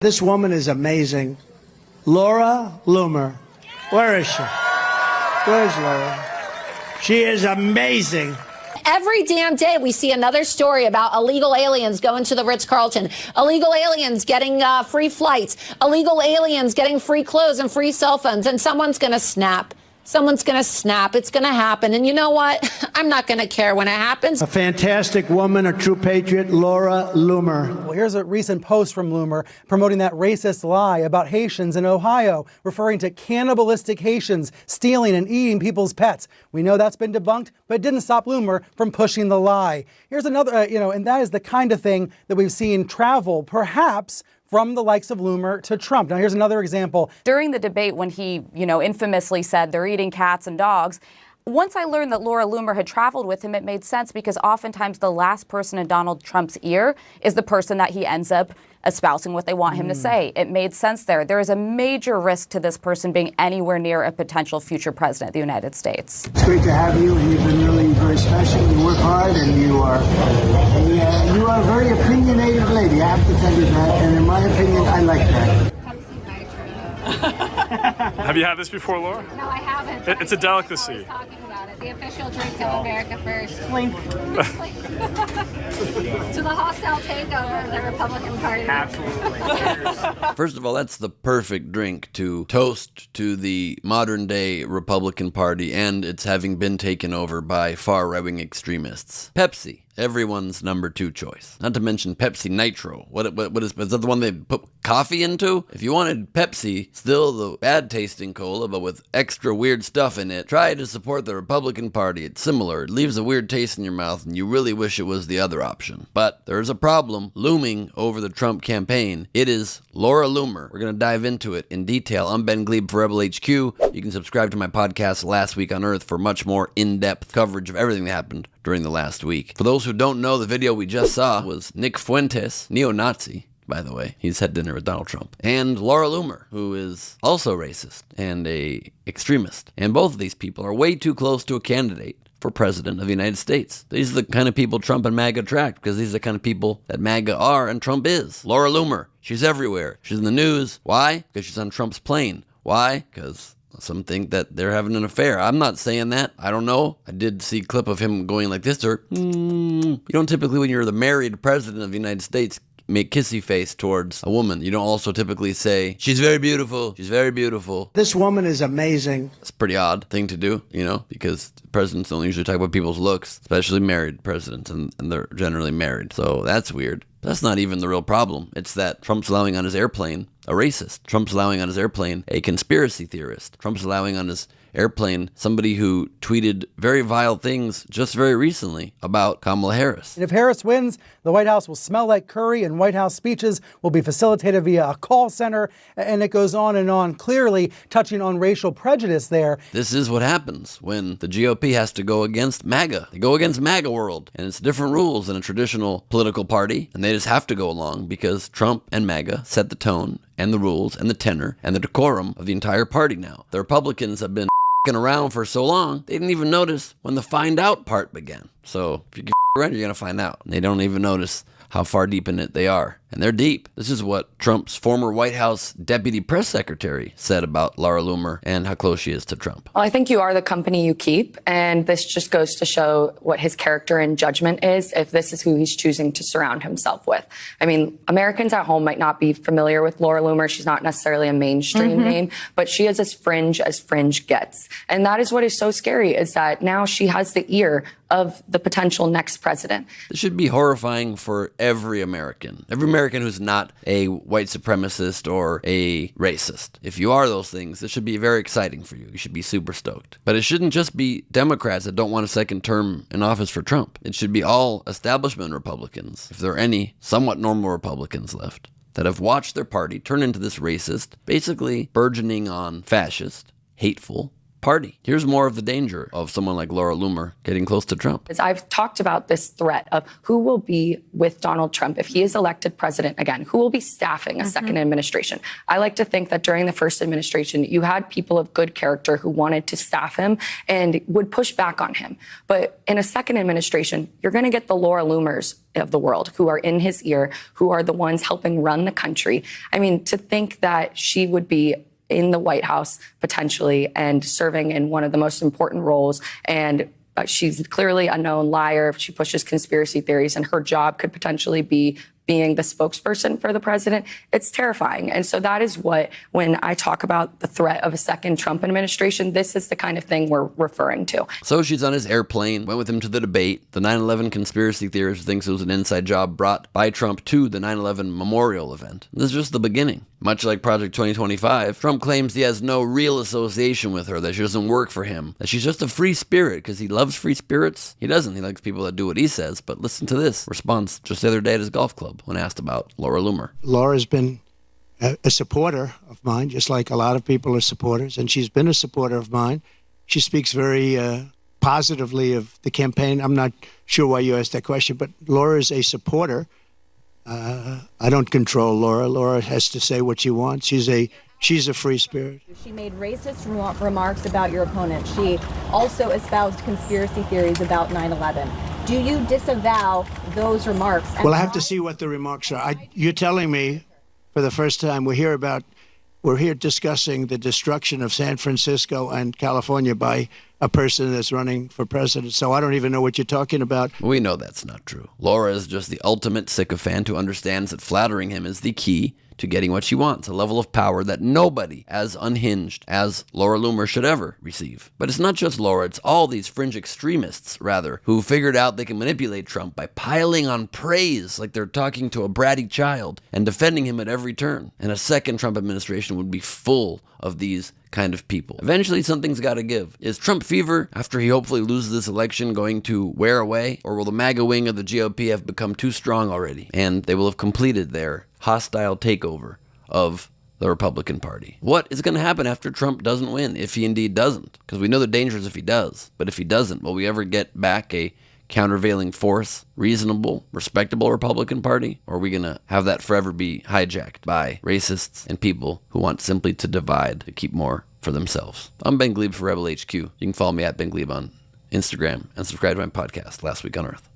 This woman is amazing. Laura Loomer. Where is she? Where's Laura? She is amazing. Every damn day we see another story about illegal aliens going to the Ritz-Carlton, illegal aliens getting free flights, illegal aliens getting free clothes and free cell phones, and someone's going to snap. Someone's going to snap. It's going to happen. And you know what? I'm not going to care when it happens. A fantastic woman, a true patriot, Laura Loomer. Well, here's a recent post from Loomer promoting that racist lie about Haitians in Ohio, referring to cannibalistic Haitians stealing and eating people's pets. We know that's been debunked, but it didn't stop Loomer from pushing the lie. Here's another, and that is the kind of thing that we've seen travel, perhaps, from the likes of Loomer to Trump. Now, here's another example. During the debate when he, infamously said they're eating cats and dogs, once I learned that Laura Loomer had traveled with him, it made sense because oftentimes the last person in Donald Trump's ear is the person that he ends up espousing what they want him to say. It made sense there. There is a major risk to this person being anywhere near a potential future president of the United States. It's great to have you, and you've been really very special. You work hard, and you are a very opinionated lady. I have to tell you that, and in my opinion, I like that. Have you had this before, Laura? No, I haven't. It's a delicacy. Talking about it. The official drink of America first. To the hostile takeover of the Republican Party. Absolutely. First of all, that's the perfect drink to toast to the modern day Republican Party and its having been taken over by far right-wing extremists. Pepsi. Everyone's number 2 choice. Not to mention Pepsi Nitro. What is that the one they put coffee into? If you wanted Pepsi, still the bad tasting cola, but with extra weird stuff in it, try to support the Republican Party. It's similar. It leaves a weird taste in your mouth, and you really wish it was the other option. But there's a problem looming over the Trump campaign. It is Laura Loomer. We're going to dive into it in detail. I'm Ben Glebe for Rebel HQ. You can subscribe to my podcast Last Week on Earth for much more in-depth coverage of everything that happened during the last week. For those who don't know, the video we just saw was Nick Fuentes, neo-Nazi, by the way. He's had dinner with Donald Trump. And Laura Loomer, who is also racist and a extremist. And both of these people are way too close to a candidate for president of the United States. These are the kind of people Trump and MAGA attract, because these are the kind of people that MAGA are and Trump is. Laura Loomer, she's everywhere. She's in the news. Why? Because she's on Trump's plane. Why? Because some think that they're having an affair. I'm not saying that. I don't know. I did see a clip of him going like this to her. You don't typically, when you're the married president of the United States, make kissy face towards a woman. You don't also typically say, she's very beautiful. She's very beautiful. This woman is amazing. It's a pretty odd thing to do, because presidents don't usually talk about people's looks, especially married presidents, and they're generally married. So that's weird. But that's not even the real problem. It's that Trump's allowing on his airplane a racist. Trump's allowing on his airplane a conspiracy theorist. Trump's allowing on his airplane somebody who tweeted very vile things just very recently about Kamala Harris. And if Harris wins, the White House will smell like curry, and White House speeches will be facilitated via a call center, and it goes on, clearly touching on racial prejudice there. This is what happens when the GOP has to go against MAGA. They go against MAGA world, and it's different rules than a traditional political party, and they just have to go along because Trump and MAGA set the tone and the rules and the tenor and the decorum of the entire party now. The Republicans have been around for so long, they didn't even notice when the find out part began. So if you get around, you're going to find out. And they don't even notice how far deep in it they are. And they're deep. This is what Trump's former White House deputy press secretary said about Laura Loomer and how close she is to Trump. Well, I think you are the company you keep, and this just goes to show what his character and judgment is if this is who he's choosing to surround himself with. I mean, Americans at home might not be familiar with Laura Loomer. She's not necessarily a mainstream name, but she is as fringe gets. And that is what is so scary, is that now she has the ear of the potential next president. This should be horrifying for every American. Every American who's not a white supremacist or a racist. If you are those things, this should be very exciting for you. You should be super stoked. But it shouldn't just be Democrats that don't want a second term in office for Trump. It should be all establishment Republicans, if there are any somewhat normal Republicans left, that have watched their party turn into this racist, basically burgeoning on fascist, hateful, party. Here's more of the danger of someone like Laura Loomer getting close to Trump. I've talked about this threat of who will be with Donald Trump if he is elected president again, who will be staffing a second administration. I like to think that during the first administration, you had people of good character who wanted to staff him and would push back on him. But in a second administration, you're going to get the Laura Loomers of the world who are in his ear, who are the ones helping run the country. I mean, to think that she would be in the White House potentially and serving in one of the most important roles, and she's clearly a known liar. She pushes conspiracy theories, and her job could potentially be being the spokesperson for the president. It's terrifying. And so that is what, when I talk about the threat of a second Trump administration, this is the kind of thing we're referring to. So she's on his airplane, went with him to the debate. The 9/11 conspiracy theorist thinks it was an inside job brought by Trump to the 9/11 memorial event. This is just the beginning. Much like Project 2025, Trump claims he has no real association with her, that she doesn't work for him, that she's just a free spirit because he loves free spirits. He doesn't. He likes people that do what he says. But listen to this response just the other day at his golf club when asked about Laura Loomer. Laura's been a supporter of mine, just like a lot of people are supporters, and she's been a supporter of mine. She speaks very positively of the campaign. I'm not sure why you asked that question, but Laura is a supporter. I don't control Laura. Laura has to say what she wants. She's a free spirit. She made racist remarks about your opponent. She also espoused conspiracy theories about 9/11. Do you disavow those remarks? Well, I have to see what the remarks are. You're telling me for the first time we're here discussing the destruction of San Francisco and California by a person that's running for president. So I don't even know what you're talking about. We know that's not true. Laura is just the ultimate sycophant who understands that flattering him is the key to getting what she wants, a level of power that nobody as unhinged as Laura Loomer should ever receive. But it's not just Laura, it's all these fringe extremists, rather, who figured out they can manipulate Trump by piling on praise like they're talking to a bratty child and defending him at every turn. And a second Trump administration would be full of these kind of people. Eventually, something's got to give. Is Trump fever, after he hopefully loses this election, going to wear away? Or will the MAGA wing of the GOP have become too strong already, and they will have completed their hostile takeover of the Republican Party? What is going to happen after Trump doesn't win, if he indeed doesn't? Because we know the danger is if he does. But if he doesn't, will we ever get back a countervailing force, reasonable, respectable Republican Party? Or are we going to have that forever be hijacked by racists and people who want simply to divide, to keep more for themselves? I'm Ben Glebe for Rebel HQ. You can follow me at Ben Glebe on Instagram and subscribe to my podcast, Last Week on Earth.